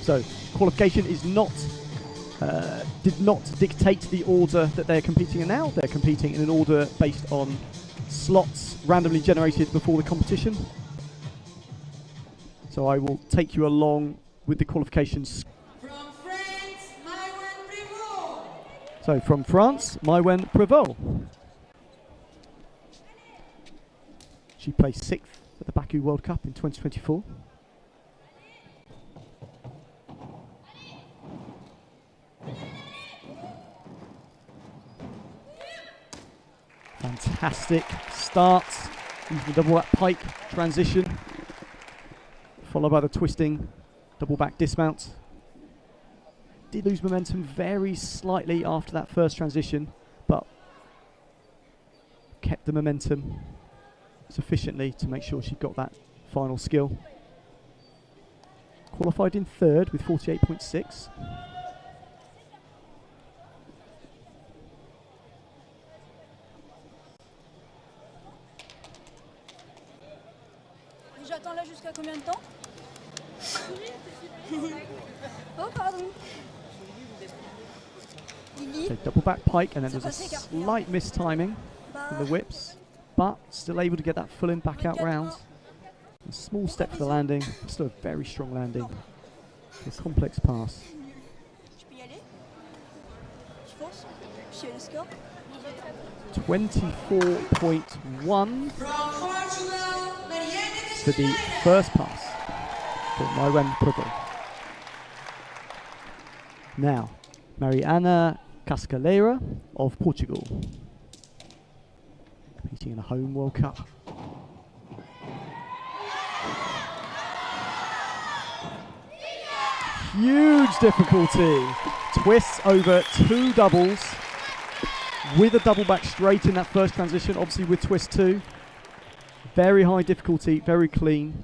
So qualification is not did not dictate the order that they're competing in now. They're competing in an order based on slots randomly generated before the competition. So I will take you along with the qualifications. So from France, Mariana Cascalheira. She placed 6th at the Baku World Cup in 2024. Fantastic start using the double back pike transition, followed by the twisting double back dismount. Did lose momentum very slightly after that first transition, but kept the momentum sufficiently to make sure she got that final skill. Qualified in 3rd with 48.6. J'attends là jusqu'à combien de temps? Oh pardon. So double back pike, and then there's a slight mistiming in the whips, but still able to get that full in back out round. A small step for the landing, still a very strong landing. A complex pass. 24.1 for the first pass for Mariana Cascalheira. Now, Mariana Cascalheira of Portugal, competing in a home World Cup. Huge difficulty. Twists over 2 doubles with a double back straight in that first transition, obviously with twist 2. Very high difficulty, very clean.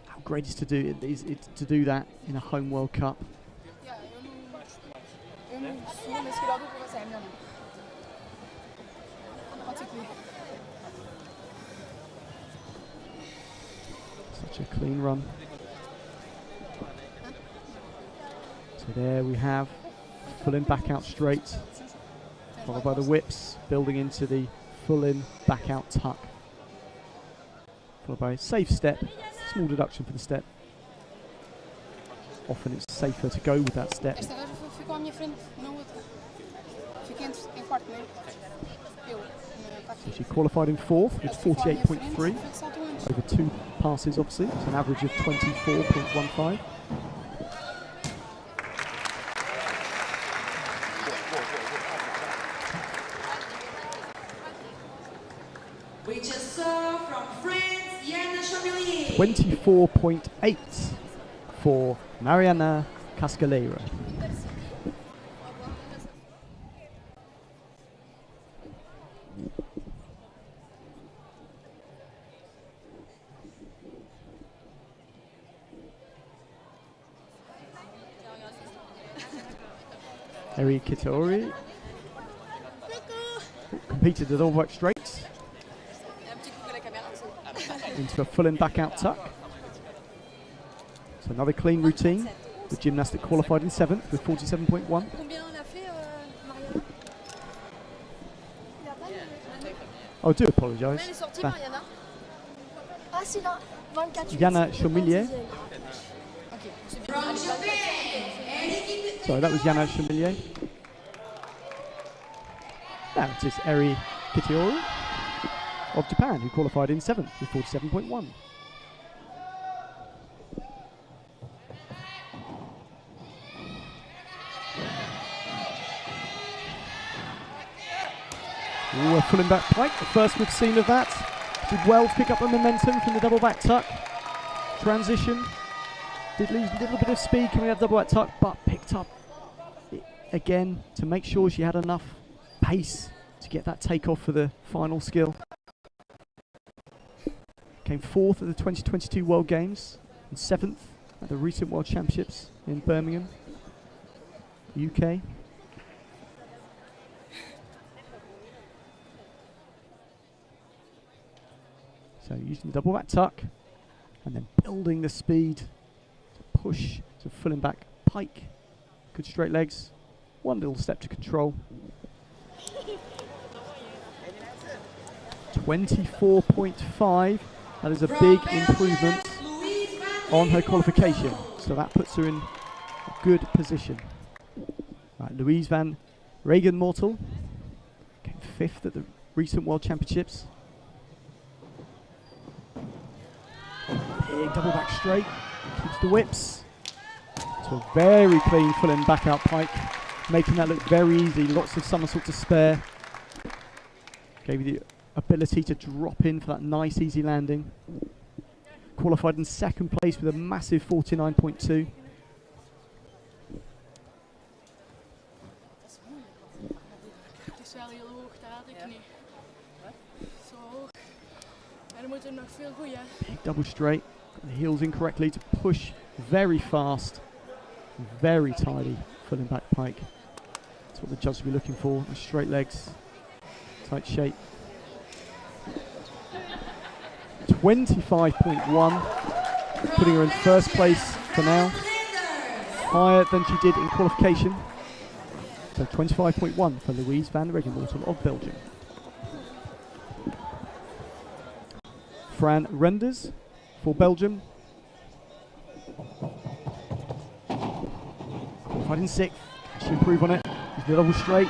How great is to do that in a home World Cup. Such a clean run. So there we have full in back out straight, followed by the whips, building into the full in back out tuck, followed by a safe step, small deduction for the step. Often it's safer to go with that step. So she qualified in 4th with 48.3 over 2 passes, obviously. It's an average of 24.15. We just saw from France, Mariana Cascalheira. 24.8 for Mariana Cascalheira. Eri Kitori competed at all right straight into a full in back out tuck. So another clean routine. The gymnastic qualified in 7th with 47.1. I do apologise. Mariana Cascalheira. Sorry, that was Mariana Cascalheira. That is Eri Kitori of Japan, who qualified in 7th with 47.1. Ooh, a full in back pike, the first we've seen of that. Did well to pick up the momentum from the double back tuck. Transition. Did lose a little bit of speed coming out of double back tuck, but picked up it again to make sure she had enough pace to get that takeoff for the final skill. Came 4th at the 2022 World Games and 7th at the recent World Championships in Birmingham, UK. So using the double back tuck and then building the speed to push to full and back pike. Good straight legs. One little step to control. 24.5. That is a big improvement on her qualification. So that puts her in a good position. Right, Louise Van Regenmortel came 5th at the recent World Championships. Big double back straight. Keeps the whips. So a very clean full and back out pike, making that look very easy. Lots of somersault to spare. Gave you the ability to drop in for that nice easy landing. Qualified in 2nd place with a massive 49.2. Het is wel heel hoog, dat had ik niet. Zo hoog. En er moet er nog veel goeie. Big double straight. The heels incorrectly to push very fast. Very tidy full and back pike. That's what the judges will be looking for. The straight legs. Tight shape. 25.1. Putting her in 1st place for now. Higher than she did in qualification. So 25.1 for Louise Van Regenmortel of Belgium. Fran Renders for Belgium. Qualified in 6th. She improve on it. She's the double straight.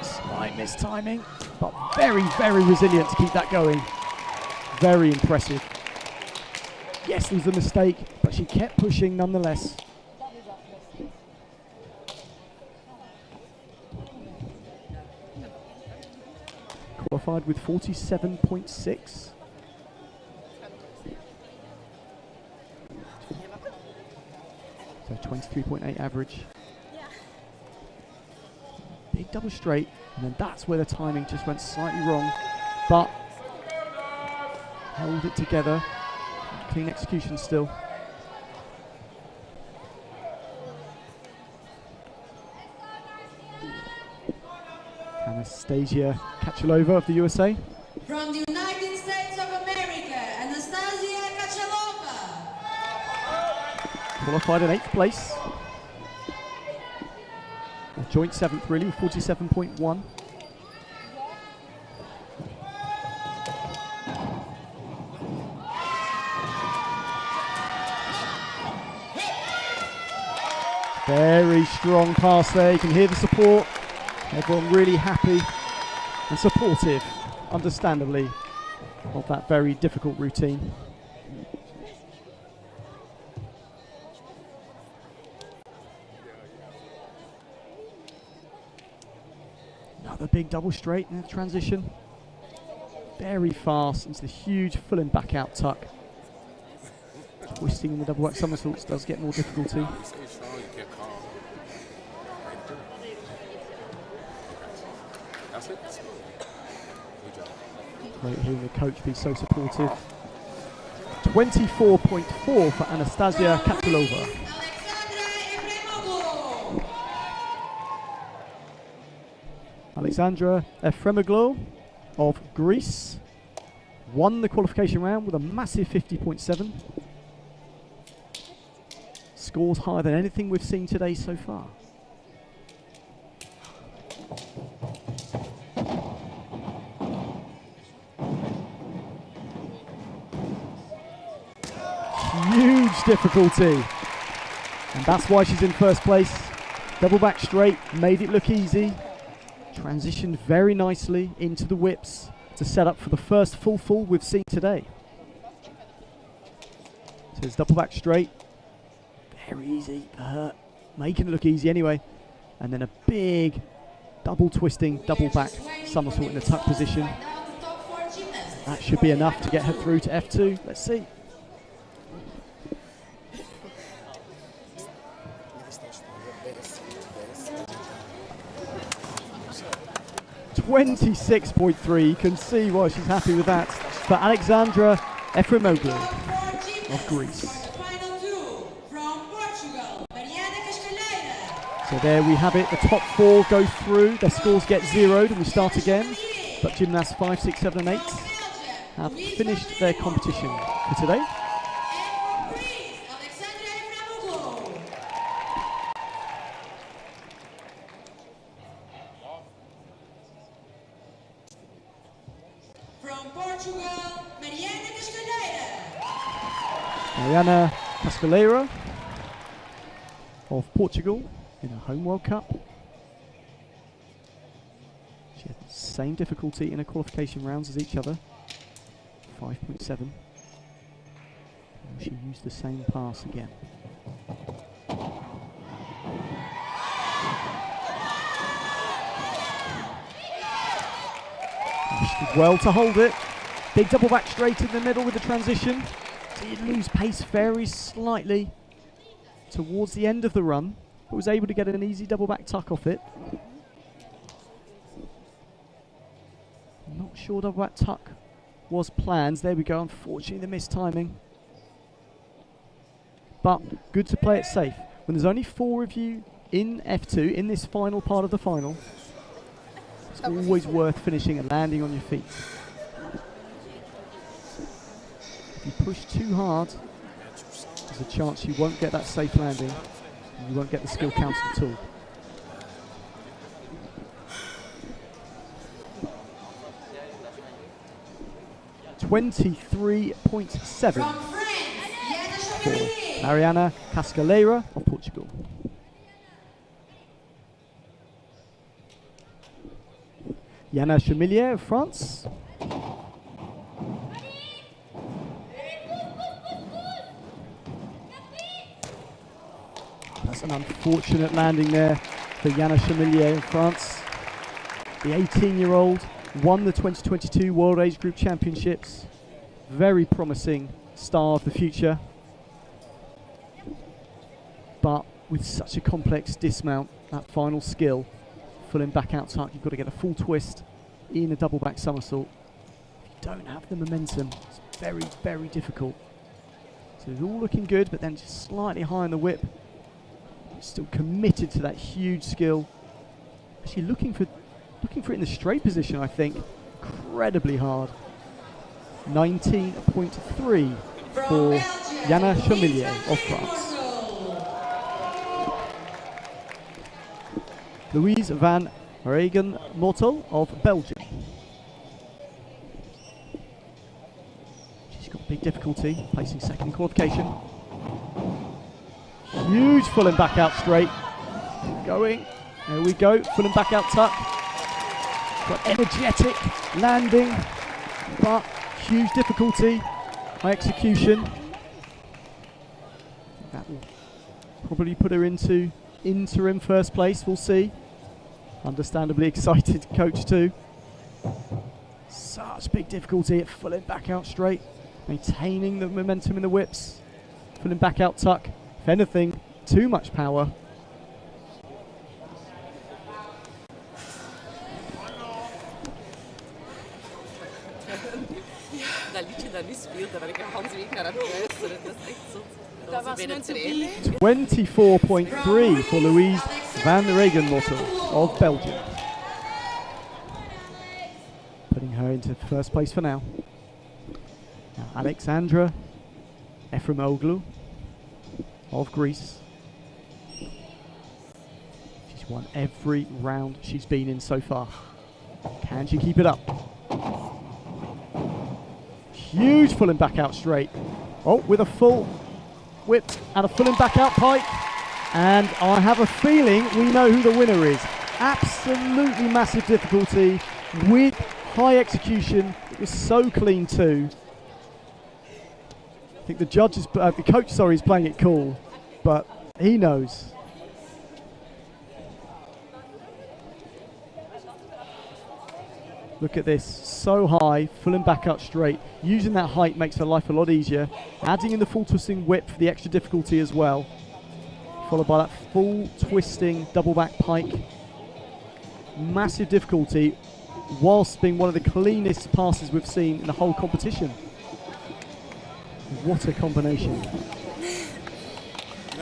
Slight mistiming, but very, very resilient to keep that going. Very impressive. Yes, there was a mistake, but she kept pushing nonetheless. Qualified with 47.6. So 23.8 average. Big double straight, and then that's where the timing just went slightly wrong, but held it together. Clean execution still. Anastasia Cascalheira of the USA. From the United States of America, Anastasia Cascalheira. Qualified in 8th place. A joint 7th really, 47.1. Very strong pass there, you can hear the support. Everyone really happy and supportive, understandably, of that very difficult routine. Another big double straight in the transition. Very fast into the huge full and back out tuck. Twisting in the double back somersaults does get more difficulty. Great hearing the coach be so supportive. 24.4 for Anastasia Cascalheira. Alexandra Efraimoglou of Greece won the qualification round with a massive 50.7. Scores higher than anything we've seen today so far. Huge difficulty, and that's why she's in 1st place. Double back straight, made it look easy. Transitioned very nicely into the whips to set up for the first full we've seen today. So it's double back straight, very easy for her, making it look easy anyway. And then a big double twisting, double back somersault in the tuck position. That should be enough to get her through to F2. Let's see. 26.3, you can see why she's happy with that. For Alexandra Efraimoglou of Greece. Final 2 from Portugal, Mariana Cascalheira. So there we have it, the top 4 go through, their scores get zeroed and we start again. But gymnasts 5, 6, 7 and 8 have finished their competition for today. And for Greece, Alexandra Efraimoglou. Mariana Cascalheira of Portugal in her home World Cup. She had the same difficulty in her qualification rounds as each other, 5.7. She used the same pass again. She did well to hold it. Big double back straight in the middle with the transition. Did lose pace very slightly towards the end of the run, but was able to get an easy double back tuck off it. Not sure double back tuck was planned. There we go, unfortunately the missed timing. But good to play it safe. When there's only 4 of you in F2, in this final part of the final, it's always worth finishing and landing on your feet. If you push too hard, there's a chance you won't get that safe landing and you won't get the skill counted at all. .23.7 for Mariana Cascalheira of Portugal. Mariana Cascalheira of France. That's an unfortunate landing there for Mariana Cascalheira of France. The 18-year-old won the 2022 World Age Group Championships. Very promising star of the future. But with such a complex dismount, that final skill, full in back out tuck, you've got to get a full twist in a double back somersault. If you don't have the momentum, it's very, very difficult. So it's all looking good, but then just slightly high on the whip. Still committed to that huge skill. Actually looking for it in the straight position, I think. Incredibly hard. 19.3 for Mariana Cascalheira of France. Louise Van Regenmortel of Belgium. She's got big difficulty placing second in qualification. Huge full and back out straight. Going. There we go. Full and back out tuck. Got energetic landing, but huge difficulty. High execution. That will probably put her into interim first place. We'll see. Understandably excited coach too. Such big difficulty at full and back out straight. Maintaining the momentum in the whips. Full and back out tuck. If anything, too much power. Dat liedje dat nu speelt, daar ben ik een hele week naar aan het luisteren. Dat is echt zot. Dat was bij de trein. 24.3 for Louise Van Regenmortel of Belgium. Putting her into first place for now. Now Alexandra Efraimoglou of Greece. She's won every round she's been in so far. Can she keep it up? Huge full and back out straight. Oh, with a full whip and a full and back out pike. And I have a feeling we know who the winner is. Absolutely massive difficulty with high execution. It was so clean too. I think the coach, is playing it cool, but he knows. Look at this, so high, full and back out straight. Using that height makes her life a lot easier. Adding in the full twisting whip for the extra difficulty as well. Followed by that full twisting double back pike. Massive difficulty, whilst being one of the cleanest passes we've seen in the whole competition. What a combination.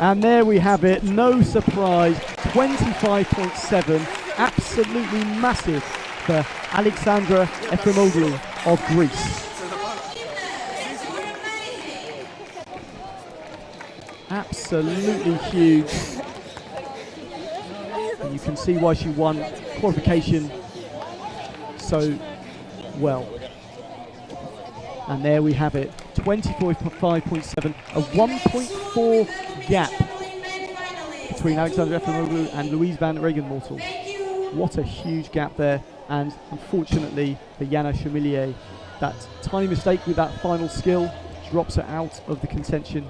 And there we have it, no surprise, 25.7, absolutely massive for Alexandra Efraimoglou of Greece. Absolutely huge. And you can see why she won qualification so well. And there we have it, 25.7, a 1.4 gap between Alexandra Efraimoglou and Louise Van Regenmortel. What a huge gap there, and unfortunately for Mariana Cascalheira, that tiny mistake with that final skill drops her out of the contention.